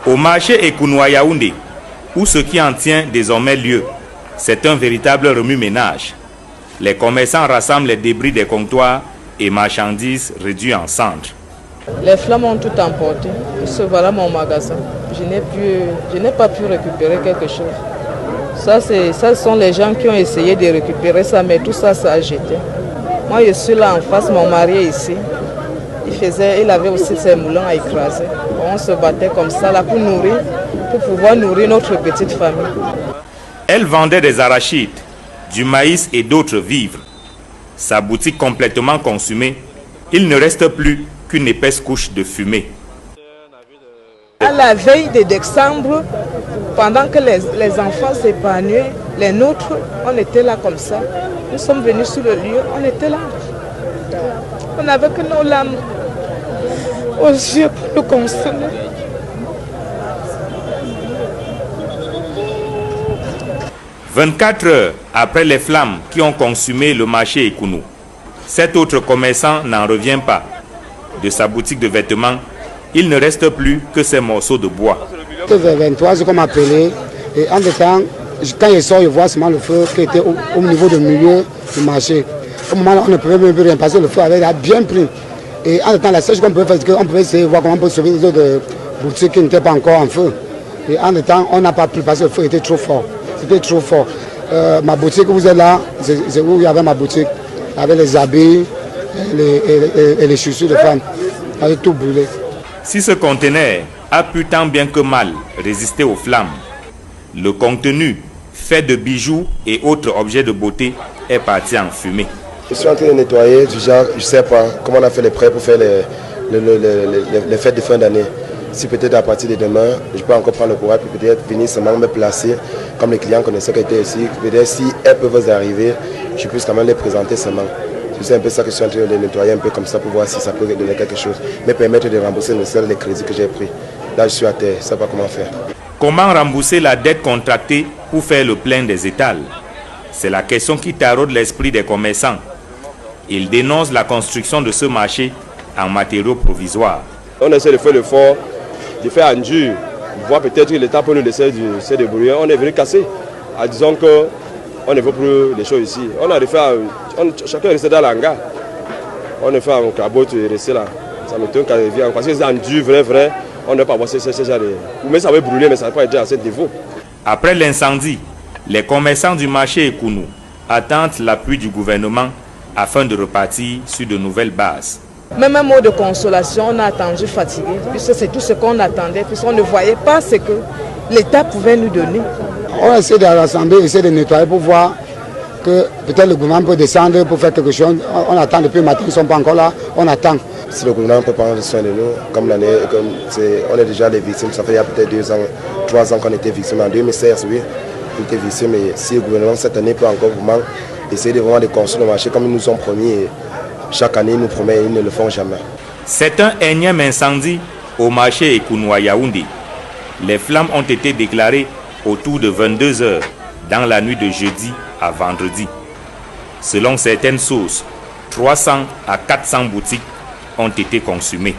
Au marché Ekounou à Yaoundé, où ce qui en tient désormais lieu, c'est un véritable remue-ménage. Les commerçants rassemblent les débris des comptoirs et marchandises réduits en cendres. Les flammes ont tout emporté. Voilà mon magasin. Je n'ai pas pu récupérer quelque chose. Ça, ce sont les gens qui ont essayé de récupérer ça, mais tout ça, ça a jeté. Moi, je suis là en face, mon mari est ici. Il avait aussi ses moulins à écraser. On se battait comme ça là pour pouvoir nourrir notre petite famille. Elle vendait des arachides, du maïs et d'autres vivres. Sa boutique complètement consumée, il ne reste plus qu'une épaisse couche de fumée. À la veille de décembre, pendant que les enfants s'épanouillaient, les nôtres, on était là comme ça. Nous sommes venus sur le lieu, on était là. On n'avait que nos larmes aux yeux pour nous consoler. « 24 heures après les flammes qui ont consumé le marché Ekounou, cet autre commerçant n'en revient pas. De sa boutique de vêtements, il ne reste plus que ces morceaux de bois. Vers 23, comme appelé, et en temps, quand il sort, il voit seulement le feu qui était au niveau du milieu du marché. Au moment là, on ne pouvait même plus rien passer, le feu avait bien pris. Et en temps, la seule chose qu'on pouvait faire, c'est qu'on pouvait essayer de voir comment on peut sauver les autres boutiques qui n'étaient pas encore en feu. Et en temps, on n'a pas pu parce que le feu était trop fort. C'était trop fort. Ma boutique, vous êtes là, c'est où il y avait ma boutique, avec les habits et les chaussures de femmes. Avec tout brûlé. Si ce conteneur a pu tant bien que mal résister aux flammes, le contenu, fait de bijoux et autres objets de beauté, est parti en fumée. Je suis en train de nettoyer, du genre, je ne sais pas comment on a fait les prêts pour faire les fêtes de fin d'année. Si peut-être à partir de demain, je peux encore prendre le courage puis peut-être venir seulement me placer comme les clients connaissaient qui étaient ici. Peut-être si elles peuvent arriver, je puisse quand même les présenter seulement. C'est un peu ça que je suis en train de nettoyer un peu comme ça pour voir si ça peut donner quelque chose. Mais permettre de rembourser les crédits que j'ai pris. Là je suis à terre, je ne sais pas comment faire. Comment rembourser la dette contractée pour faire le plein des étals? C'est la question qui taraude l'esprit des commerçants. Ils dénoncent la construction de ce marché en matériaux provisoires. On essaie de faire l'effort, de faire en dur, voir peut-être que l'État peut nous laisser se débrouiller. On est venu casser, en disant qu'on ne veut plus les choses ici. On a fait, chacun est resté dans l'hangar. On a fait un cabote et resté là. Ça me tourne quand il vient. Parce que c'est en dur, vrai, on ne peut pas avoir ce genre de... Mais ça va brûler, mais ça ne va pas être assez défaut. Après l'incendie, les commerçants du marché Ekounou attendent l'appui du gouvernement afin de repartir sur de nouvelles bases. Même un mot de consolation, on a attendu fatigué, puisque c'est tout ce qu'on attendait, puisqu'on ne voyait pas ce que l'État pouvait nous donner. On essaie de rassembler, essaie de nettoyer pour voir que peut-être le gouvernement peut descendre pour faire quelque chose. On attend depuis le matin, ils ne sont pas encore là, on attend. Si le gouvernement peut prendre soin de nous, comme l'année, on est déjà les victimes, ça fait il y a peut-être 2 ans, 3 ans qu'on était victimes. En 2016, oui, on était victimes. Et si le gouvernement cette année peut encore vraiment essayer de vraiment de construire le marché comme ils nous ont promis, et chaque année ils nous promettent, ils ne le font jamais. C'est un énième incendie au marché Ekounou à Yaoundé. Les flammes ont été déclarées autour de 22 heures dans la nuit de jeudi à vendredi. Selon certaines sources, 300 à 400 boutiques ont été consumées.